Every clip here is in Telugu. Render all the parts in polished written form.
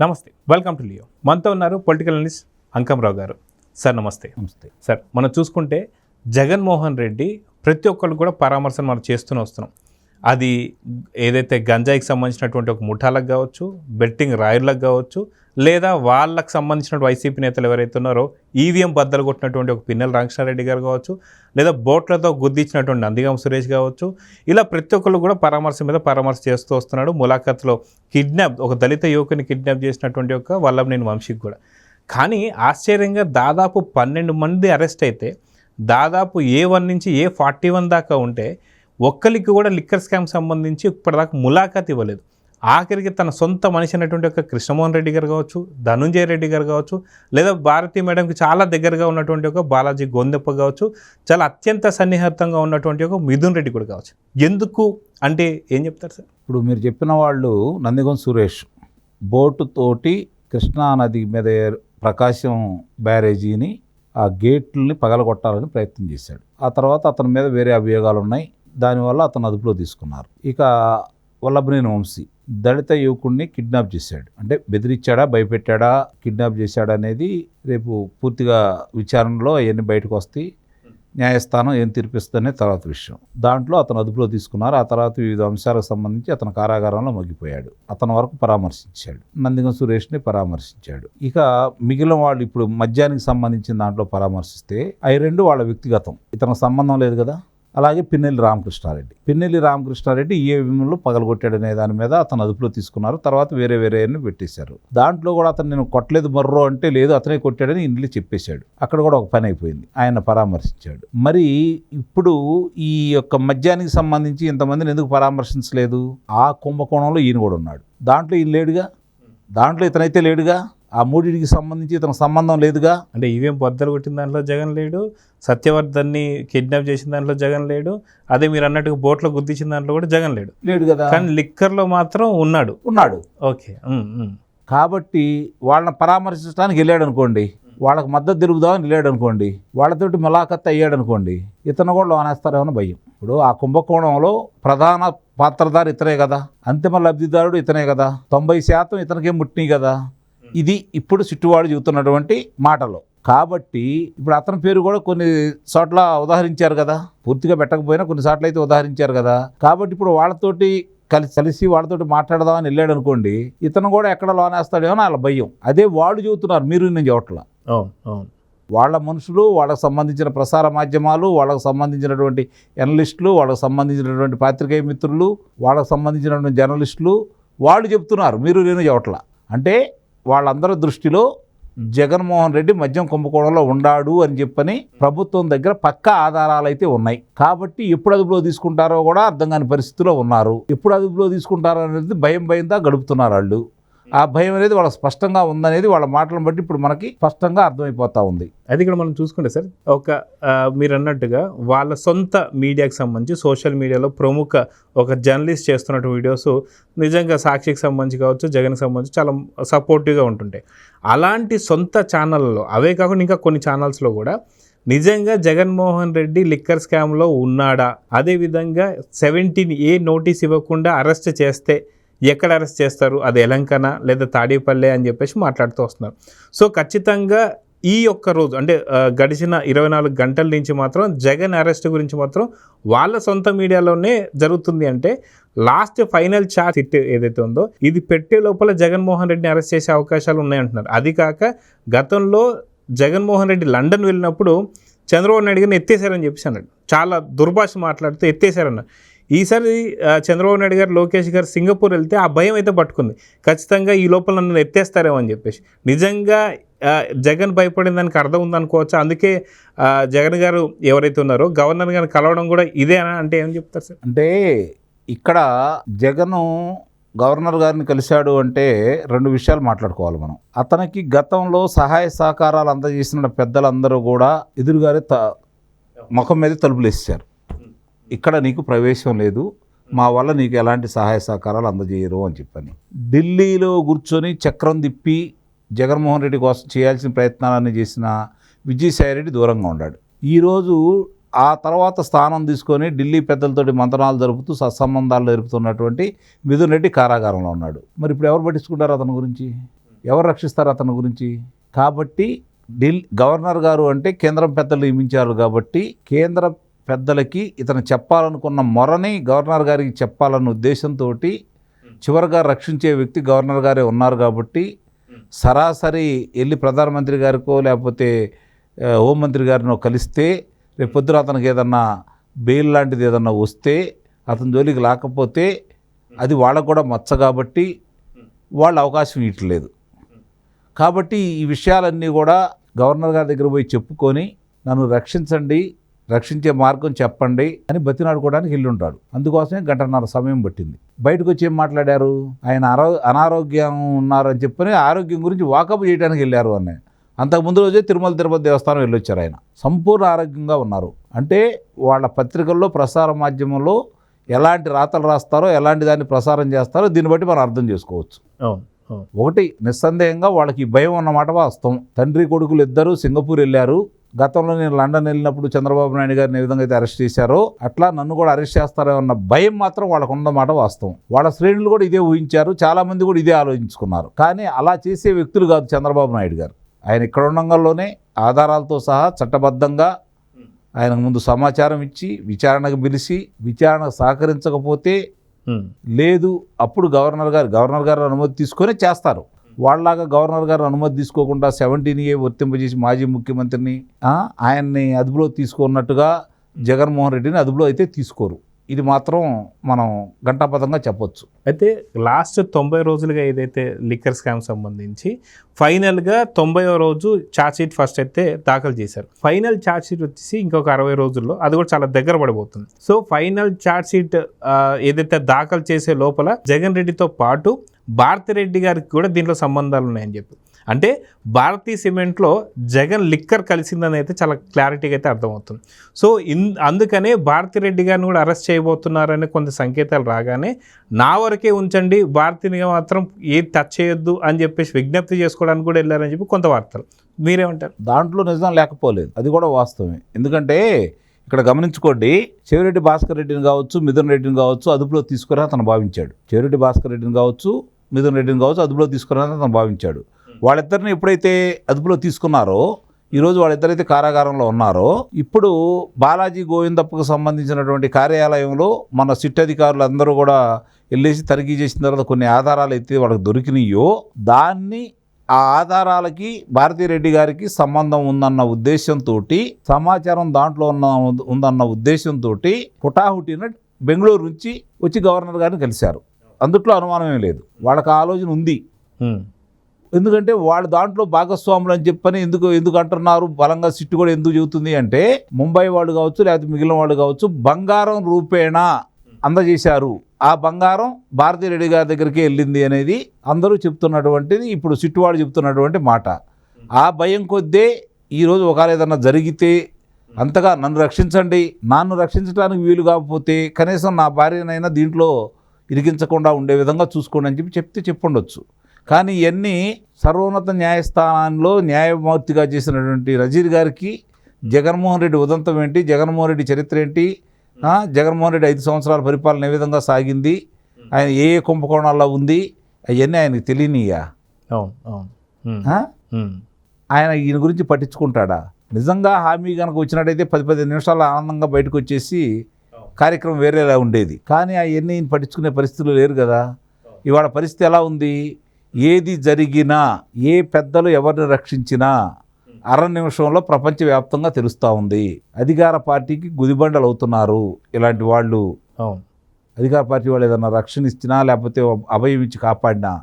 నమస్తే, వెల్కమ్ టు లియో. మనతో ఉన్నారు పొలిటికల్ అనలిస్ట్ అంకమరావు గారు. సార్ నమస్తే. నమస్తే సార్, మనం చూసుకుంటే జగన్మోహన్ రెడ్డి ప్రతి ఒక్కళ్ళు కూడా పరామర్శను మనం చేస్తూనే వస్తున్నాం. అది ఏదైతే గంజాయికి సంబంధించినటువంటి ఒక ముఠాలకు కావచ్చు, బెట్టింగ్ రాయర్లకు కావచ్చు, లేదా వాళ్ళకు సంబంధించిన వైసీపీ నేతలు ఎవరైతే ఉన్నారో ఈవీఎం బద్దలు కొట్టినటువంటి ఒక పిన్నెల రామకృష్ణారెడ్డి గారు కావచ్చు, లేదా బోట్లతో గుద్దించినటువంటి నందిగామ సురేష్ కావచ్చు, ఇలా ప్రతి ఒక్కళ్ళు కూడా పరామర్శ మీద పరామర్శ చేస్తూ వస్తున్నాడు. ములాఖత్లో ఒక దళిత యువకుని కిడ్నాప్ చేసినటువంటి ఒక వల్లభనేని వంశీకి కూడా. కానీ ఆశ్చర్యంగా దాదాపు 12 మంది అరెస్ట్ అయితే దాదాపు A1 నుంచి A41 దాకా ఉంటే ఒక్కరికి కూడా లిక్కర్ స్కామ్ సంబంధించి ఇప్పటిదాకా ములాఖాత్ ఇవ్వలేదు. ఆఖరికి తన సొంత మనిషి అయినటువంటి ఒక కృష్ణమోహన్ రెడ్డి గారు కావచ్చు, ధనుంజయ రెడ్డి గారు కావచ్చు, లేదా భారతీ మేడంకి చాలా దగ్గరగా ఉన్నటువంటి ఒక బాలాజీ గోందెప్ప కావచ్చు, చాలా అత్యంత సన్నిహితంగా ఉన్నటువంటి ఒక మిథున్ రెడ్డి కూడా కావచ్చు. ఎందుకు అంటే ఏం చెప్తారు సార్? ఇప్పుడు మీరు చెప్పిన వాళ్ళు నందిగం సురేష్ బోటుతోటి కృష్ణానది మీద ప్రకాశం బ్యారేజీని ఆ గేట్లని పగలగొట్టాలని ప్రయత్నం చేశాడు. ఆ తర్వాత అతని మీద వేరే అభియోగాలు ఉన్నాయి. దానివల్ల అతను అదుపులో తీసుకున్నారు. ఇక వల్లభనేని వంశీ దళిత యువకుడిని కిడ్నాప్ చేశాడు. అంటే బెదిరించాడా, భయపెట్టాడా, కిడ్నాప్ చేశాడా అనేది రేపు పూర్తిగా విచారణలో అవన్నీ బయటకు వస్తాయి. న్యాయస్థానం ఏం తీర్పిస్తుందనే తర్వాత విషయం. దాంట్లో అతను అదుపులో తీసుకున్నారు. ఆ తర్వాత వివిధ అంశాలకు సంబంధించి అతను కారాగారంలో మగ్గిపోయాడు. అతని వరకు పరామర్శించాడు. నందిగం సురేష్ని పరామర్శించాడు. ఇక మిగిలిన వాళ్ళు ఇప్పుడు మద్యానికి సంబంధించిన దాంట్లో పరామర్శిస్తే అవి రెండు వాళ్ళ వ్యక్తిగతం, ఇతనికి సంబంధం లేదు కదా. అలాగే పిన్నెల్లి రామకృష్ణారెడ్డి ఈవీఎంలు పగలగొట్టాడనే దాని మీద అతను అదుపులో తీసుకున్నారు. తర్వాత వేరే పెట్టేశారు. దాంట్లో కూడా అతను నేను కొట్టలేదు మర్రో అంటే లేదు అతనే కొట్టాడని ఇంట్లో చెప్పేశాడు. అక్కడ కూడా ఒక పని అయిపోయింది. ఆయన పరామర్శించాడు. మరి ఇప్పుడు ఈ యొక్క మద్యానికి సంబంధించి ఇంతమందిని ఎందుకు పరామర్శించలేదు? ఆ కుంభకోణంలో ఈయన కూడా ఉన్నాడు. దాంట్లో ఈయన లేడుగా, దాంట్లో ఇతనైతే లేడుగా, ఆ మూడింటికి సంబంధించి ఇతనికి సంబంధం లేదుగా. అంటే ఈవీఎం బద్దలు కొట్టిన దాంట్లో జగన్ లేడు, సత్యవర్ధన్ని కిడ్నాప్ చేసిన దాంట్లో జగన్ లేడు, అదే మీరు అన్నట్టుగా బోట్లో గుద్దించిన దాంట్లో కూడా జగన్ లేడు కదా. కానీ లిక్కర్లో మాత్రం ఉన్నాడు. ఓకే. కాబట్టి వాళ్ళని పరామర్శించడానికి వెళ్ళాడు అనుకోండి, వాళ్ళకి మద్దతు తెలుపుదామని వెళ్ళాడు అనుకోండి, వాళ్ళతోటి ములాఖత్ అయ్యాడు అనుకోండి, ఇతను కూడా లోనేస్తారేమో భయం. ఇప్పుడు ఆ కుంభకోణంలో ప్రధాన పాత్రధారి ఇతనే కదా, అంతిమ లబ్ధిదారుడు ఇతనే కదా, 90% ఇతనికేం ముట్టినాయి కదా. ఇది ఇప్పుడు చుట్టువాడు చెబుతున్నటువంటి మాటలు. కాబట్టి ఇప్పుడు అతని పేరు కూడా కొన్ని చోట్ల ఉదాహరించారు కదా, పూర్తిగా పెట్టకపోయినా కొన్ని చోట్ల అయితే ఉదాహరించారు కదా. కాబట్టి ఇప్పుడు వాళ్ళతోటి కలిసి వాళ్ళతోటి మాట్లాడదామని వెళ్ళాడు అనుకోండి, ఇతను కూడా ఎక్కడ లోనేస్తాడేమో వాళ్ళ భయం. అదే వాళ్ళు చెబుతున్నారు, మీరు నేను చెప్పట్లా. వాళ్ళ మనుషులు, వాళ్ళకు సంబంధించిన ప్రసార మాధ్యమాలు, వాళ్ళకు సంబంధించినటువంటి ఎనలిస్టులు, వాళ్ళకు సంబంధించినటువంటి పాత్రికేయ మిత్రులు, వాళ్ళకు సంబంధించినటువంటి జర్నలిస్టులు వాళ్ళు చెప్తున్నారు, మీరు నేను చెప్పట్లా. అంటే వాళ్ళందరి దృష్టిలో జగన్మోహన్ రెడ్డి మద్యం కుంభకోణంలో ఉన్నాడు అని చెప్పని ప్రభుత్వం దగ్గర పక్కా ఆధారాలు అయితే ఉన్నాయి. కాబట్టి ఎప్పుడు అదుపులో తీసుకుంటారో కూడా అర్థం కాని పరిస్థితిలో ఉన్నారు. ఎప్పుడు అదుపులో తీసుకుంటారో అనేది భయంతో గడుపుతున్నారు వాళ్ళు. ఆ భయం అనేది వాళ్ళ స్పష్టంగా ఉందనేది వాళ్ళ మాటలను బట్టి ఇప్పుడు మనకి స్పష్టంగా అర్థమైపోతూ ఉంది. అది ఇక్కడ మనం చూసుకుంటే సార్, మీరు అన్నట్టుగా వాళ్ళ సొంత మీడియాకి సంబంధించి సోషల్ మీడియాలో ప్రముఖ ఒక జర్నలిస్ట్ చేస్తున్నట్టు వీడియోస్ నిజంగా సాక్షికి సంబంధించి కావచ్చు, జగన్కి సంబంధించి చాలా సపోర్టివ్గా ఉంటుంటాయి. అలాంటి సొంత ఛానళ్ళలో, అవే కాకుండా ఇంకా కొన్ని ఛానల్స్లో కూడా నిజంగా జగన్మోహన్ రెడ్డి లిక్కర్ స్కామ్లో ఉన్నాడా, అదేవిధంగా 17A నోటీస్ ఇవ్వకుండా అరెస్ట్ చేస్తే ఎక్కడ అరెస్ట్ చేస్తారు, అది ఎలంకన లేదా తాడేపల్లె అని చెప్పేసి మాట్లాడుతూ వస్తున్నారు. సో ఖచ్చితంగా ఈ ఒక్క రోజు అంటే గడిచిన 24 గంటల నుంచి మాత్రం జగన్ అరెస్ట్ గురించి మాత్రం వాళ్ళ సొంత మీడియాలోనే జరుగుతుంది. అంటే లాస్ట్ ఫైనల్ చార్జ్ షీట్ ఏదైతే ఉందో ఇది పెట్టే లోపల జగన్మోహన్ రెడ్డిని అరెస్ట్ చేసే అవకాశాలు ఉన్నాయంటున్నారు. అది కాక గతంలో జగన్మోహన్ రెడ్డి లండన్ వెళ్ళినప్పుడు చంద్రబాబు నాయుడు గారిని ఎత్తేసారని చెప్పేసి అన్నాడు. చాలా దుర్భాష మాట్లాడుతూ ఎత్తేసారన్నారు. ఈసారి చంద్రబాబు నాయుడు గారు, లోకేష్ గారు సింగపూర్ వెళ్తే ఆ భయం అయితే పట్టుకుంది, ఖచ్చితంగా ఈ లోపల నన్ను ఎత్తేస్తారేమో అని చెప్పేసి. నిజంగా జగన్ భయపడిన దానికి అర్థం ఉందనుకోవచ్చు. అందుకే జగన్ గారు ఎవరైతే ఉన్నారో గవర్నర్ గారిని కలవడం కూడా ఇదే అంటే ఏం చెప్తారు సార్? అంటే ఇక్కడ జగను గవర్నర్ గారిని కలిశాడు అంటే 2 విషయాలు మాట్లాడుకోవాలి మనం. అతనికి గతంలో సహాయ సహకారాలు అందజేసిన పెద్దలందరూ కూడా ఎదురుగానే ముఖం మీద తలుపులు వేసేశారు. ఇక్కడ నీకు ప్రవేశం లేదు, మా వల్ల నీకు ఎలాంటి సహాయ సహకారాలు అందజేయరు అని చెప్పని. ఢిల్లీలో కూర్చొని చక్రం తిప్పి జగన్మోహన్ రెడ్డి కోసం చేయాల్సిన ప్రయత్నాలన్నీ చేసిన విజయసాయిరెడ్డి దూరంగా ఉన్నాడు. ఈరోజు ఆ తర్వాత స్థానం తీసుకొని ఢిల్లీ పెద్దలతోటి మంతనాలు జరుపుతూ సత్సంబంధాలు జరుపుతున్నటువంటి మిథున్ రెడ్డి కారాగారంలో ఉన్నాడు. మరి ఇప్పుడు ఎవరు పట్టించుకుంటారు అతని గురించి? ఎవరు రక్షిస్తారు అతని గురించి? కాబట్టి గవర్నర్ గారు అంటే కేంద్రం పెద్దలు నియమించారు కాబట్టి కేంద్ర పెద్దలకి ఇతను చెప్పాలనుకున్న మొరని గవర్నర్ గారికి చెప్పాలన్న ఉద్దేశంతో చివరిగా రక్షించే వ్యక్తి గవర్నర్ గారే ఉన్నారు కాబట్టి సరాసరి వెళ్ళి ప్రధానమంత్రి గారికో లేకపోతే హోంమంత్రి గారినో కలిస్తే రేపు పొద్దున అతనికి ఏదన్నా బెయిల్ లాంటిది ఏదన్నా వస్తే అతని జోలికి లేకపోతే అది వాళ్ళకు కూడా మచ్చ కాబట్టి వాళ్ళు అవకాశం ఇవ్వట్లేదు. కాబట్టి ఈ విషయాలన్నీ కూడా గవర్నర్ గారి దగ్గర పోయి చెప్పుకొని నన్ను రక్షించండి, రక్షించే మార్గం చెప్పండి అని బతినాడుకోవడానికి వెళ్ళి ఉంటాడు. అందుకోసమే 1.5 గంటల సమయం పట్టింది. బయటకు వచ్చి ఏం మాట్లాడారు? ఆయన అనారోగ్యం ఉన్నారని చెప్పని ఆరోగ్యం గురించి వాకప్ చేయడానికి వెళ్ళారు అని. అంతకుముందు రోజే తిరుపతి దేవస్థానం వెళ్ళొచ్చారు. ఆయన సంపూర్ణ ఆరోగ్యంగా ఉన్నారు. అంటే వాళ్ళ పత్రికల్లో ప్రసార మాధ్యమంలో ఎలాంటి రాతలు రాస్తారో ఎలాంటి దాన్ని ప్రసారం చేస్తారో దీన్ని బట్టి మనం అర్థం చేసుకోవచ్చు. ఒకటి నిస్సందేహంగా వాళ్ళకి భయం అన్నమాట వాస్తవం. తండ్రి కొడుకులు ఇద్దరు సింగపూర్ వెళ్ళారు. గతంలో నేను లండన్ వెళ్ళినప్పుడు చంద్రబాబు నాయుడు గారిని ఏ విధంగా అయితే అరెస్ట్ చేశారో అట్లా నన్ను కూడా అరెస్ట్ చేస్తారో అన్న భయం మాత్రం వాళ్ళకు ఉన్నమాట వాస్తవం. వాళ్ళ శ్రేణులు కూడా ఇదే ఊహించారు, చాలామంది కూడా ఇదే ఆలోచించుకున్నారు. కానీ అలా చేసే వ్యక్తులు కాదు చంద్రబాబు నాయుడు గారు. ఆయన ఇక్కడ ఉండగానే ఆధారాలతో సహా చట్టబద్ధంగా ఆయనకు ముందు సమాచారం ఇచ్చి విచారణకు పిలిచి విచారణకు సహకరించకపోతే లేదు అప్పుడు గవర్నర్ గారు అనుమతి తీసుకొని చేస్తారు. వాళ్ళలాగా గవర్నర్ గారు అనుమతి తీసుకోకుండా 17A వర్తింపజేసి మాజీ ముఖ్యమంత్రిని ఆయన్ని అదుపులో తీసుకున్నట్టుగా జగన్మోహన్ రెడ్డిని అదుపులో అయితే తీసుకోరు. ఇది మాత్రం మనం ఘంటాపథంగా చెప్పొచ్చు. అయితే లాస్ట్ 90 రోజులుగా ఏదైతే లిక్కర్ స్కామ్ సంబంధించి ఫైనల్గా 90వ రోజు ఛార్జ్షీట్ ఫస్ట్ అయితే దాఖలు చేశారు. ఫైనల్ ఛార్జ్షీట్ వచ్చేసి ఇంకొక 60 రోజుల్లో అది కూడా చాలా దగ్గర పడిపోతుంది. సో ఫైనల్ ఛార్జ్షీట్ ఏదైతే దాఖలు చేసే లోపల జగన్ రెడ్డితో పాటు భారతిరెడ్డి గారికి కూడా దీంట్లో సంబంధాలు ఉన్నాయని చెప్పి, అంటే భారతీ సిమెంట్లో జగన్ లిక్కర్ కలిసిందని అయితే చాలా క్లారిటీగా అయితే అర్థమవుతుంది. సో అందుకనే భారతిరెడ్డి గారిని కూడా అరెస్ట్ చేయబోతున్నారని కొంత సంకేతాలు రాగానే నా వరకే ఉంచండి, భారతిని మాత్రం ఏది టచ్ చేయొద్దు అని చెప్పేసి విజ్ఞప్తి చేసుకోవడానికి కూడా వెళ్ళారని చెప్పి కొంత వార్తలు. మీరేమంటారు? దాంట్లో నిజం లేకపోలేదు, అది కూడా వాస్తవమే. ఎందుకంటే ఇక్కడ గమనించుకోండి, చెవిరెడ్డి భాస్కర్ రెడ్డిని కావచ్చు మిథున్ రెడ్డిని కావచ్చు అదుపులో తీసుకురా అతను భావించాడు. చెవిరెడ్డి భాస్కర్ రెడ్డిని కావచ్చు మిథున్ రెడ్డిని కావచ్చు అదుపులో తీసుకురా అతను భావించాడు. వాళ్ళిద్దరిని ఎప్పుడైతే అదుపులో తీసుకున్నారో ఈరోజు వాళ్ళిద్దరైతే కారాగారంలో ఉన్నారో ఇప్పుడు బాలాజీ గోవిందప్పకు సంబంధించినటువంటి కార్యాలయంలో మన సిట్ అధికారులు అందరూ కూడా వెళ్ళేసి తనిఖీ చేసిన తర్వాత కొన్ని ఆధారాలు అయితే వాళ్ళకి దొరికినాయో దాన్ని ఆ ఆధారాలకి భారతిరెడ్డి గారికి సంబంధం ఉందన్న ఉద్దేశంతో సమాచారం దాంట్లో ఉందన్న ఉద్దేశంతో హుటాహుటిన బెంగళూరు నుంచి వచ్చి గవర్నర్ గారిని కలిశారు. అందుట్లో అనుమానమే లేదు, వాళ్ళకి ఆలోచన ఉంది. ఎందుకంటే వాళ్ళు దాంట్లో భాగస్వాములు అని చెప్పని ఎందుకు అంటున్నారు, బలంగా సిట్టు కూడా ఎందుకు చెబుతుంది అంటే ముంబై వాళ్ళు కావచ్చు లేకపోతే మిగిలిన వాళ్ళు కావచ్చు బంగారం రూపేణా అందజేశారు, ఆ బంగారం భారతిరెడ్డి గారి దగ్గరికి వెళ్ళింది అనేది అందరూ చెప్తున్నటువంటిది ఇప్పుడు సిట్టు వాళ్ళు చెప్తున్నటువంటి మాట. ఆ భయం కొద్దే ఈరోజు ఒకవేళ ఏదన్నా జరిగితే అంతగా నన్ను రక్షించండి, నన్ను రక్షించడానికి వీలు కాకపోతే కనీసం నా భార్యనైనా దీంట్లో ఇరిగించకుండా ఉండే విధంగా చూసుకోండి అని చెప్తే చెప్పుండొచ్చు. కానీ ఇవన్నీ సర్వోన్నత న్యాయస్థానంలో న్యాయమూర్తిగా చేసినటువంటి నజీర్ గారికి జగన్మోహన్ రెడ్డి ఉదంతం ఏంటి, జగన్మోహన్ రెడ్డి చరిత్ర ఏంటి, జగన్మోహన్ రెడ్డి 5 సంవత్సరాల పరిపాలన ఏ విధంగా సాగింది, ఆయన ఏ కుంభకోణాల్లో ఉంది, అవన్నీ ఆయనకు తెలియనియా? ఆయన ఈయన గురించి పట్టించుకుంటాడా? నిజంగా హామీ కనుక వచ్చినట్టయితే 10-15 నిమిషాలు ఆనందంగా బయటకు వచ్చేసి కార్యక్రమం వేరేలా ఉండేది. కానీ అవన్నీ పట్టించుకునే పరిస్థితులు లేరు కదా. ఇవాళ పరిస్థితి ఎలా ఉంది? ఏది జరిగినా ఏ పెద్దలు ఎవరిని రక్షించినా నిమిషంలో ప్రపంచవ్యాప్తంగా తెలుస్తూ ఉంది. అధికార పార్టీకి గుదిబండలు అవుతున్నారు ఇలాంటి వాళ్ళు. అధికార పార్టీ వాళ్ళు ఏదన్నా రక్షణ ఇచ్చినా లేకపోతే అభయం ఇచ్చి కాపాడినా.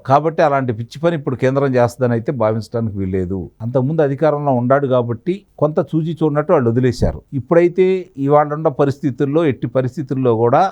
కాబట్టి అలాంటి పిచ్చి పని ఇప్పుడు కేంద్రం చేస్తుందని అయితే భావించడానికి వీల్లేదు. అంతకుముందు అధికారంలో ఉన్నాడు కాబట్టి కొంత చూచి చూడనట్టు వాళ్ళు వదిలేశారు. ఇప్పుడైతే ఇవాళ ఉన్న పరిస్థితుల్లో ఎట్టి పరిస్థితుల్లో కూడా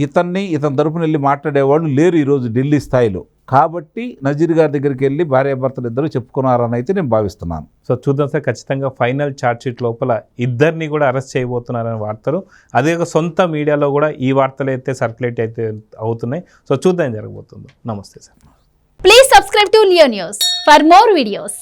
ఇతని తరపున వెళ్ళి మాట్లాడేవాళ్ళు లేరు ఈరోజు ఢిల్లీ స్థాయిలో. కాబట్టి నజీర్ గారి దగ్గరికి వెళ్ళి భార్యాభర్తలు ఇద్దరు చెప్పుకున్నారని అయితే నేను భావిస్తున్నాను. సో చూద్దాం సార్, ఖచ్చితంగా ఫైనల్ ఛార్జ్షీట్ లోపల ఇద్దరిని కూడా అరెస్ట్ చేయబోతున్నారనే వార్తలు అదే సొంత మీడియాలో కూడా ఈ వార్తలు అయితే సర్క్యులేట్ అయితే అవుతున్నాయి. సో చూద్దాం జరగబోతుందో. నమస్తే sir. Please subscribe to Leo News for more videos.